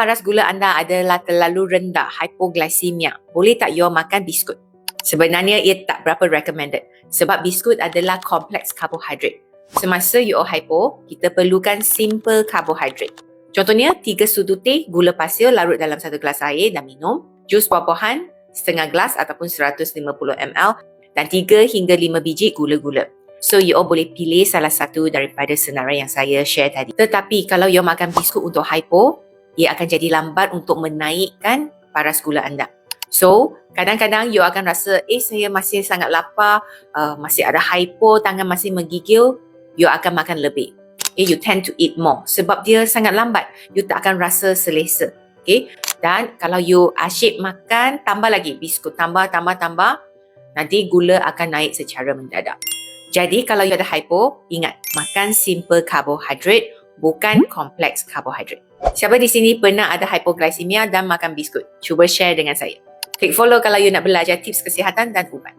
paras gula anda adalah terlalu rendah, hypoglycemia, boleh tak you makan biskut? Sebenarnya ia tak berapa recommended sebab biskut adalah kompleks karbohidrat. Semasa you hypo, kita perlukan simple karbohidrat. Contohnya 3 sudu teh gula pasir larut dalam 1 gelas air dan minum, jus buah-buahan setengah gelas ataupun 150 ml dan 3 hingga 5 biji gula-gula. So you all boleh pilih salah satu daripada senarai yang saya share tadi. Tetapi kalau you makan biskut untuk hypo, ia akan jadi lambat untuk menaikkan paras gula anda. So kadang-kadang you akan rasa saya masih sangat lapar, masih ada hypo, tangan masih menggigil, you akan makan lebih. You tend to eat more sebab dia sangat lambat, you tak akan rasa selesa. Dan kalau you asyik makan, tambah lagi biskut, tambah, nanti gula akan naik secara mendadak. Jadi kalau you ada hypo, ingat makan simple karbohidrat, bukan kompleks karbohidrat. Siapa di sini pernah ada hypoglycemia dan makan biskut? Cuba share dengan saya. Klik follow kalau you nak belajar tips kesihatan dan ubat.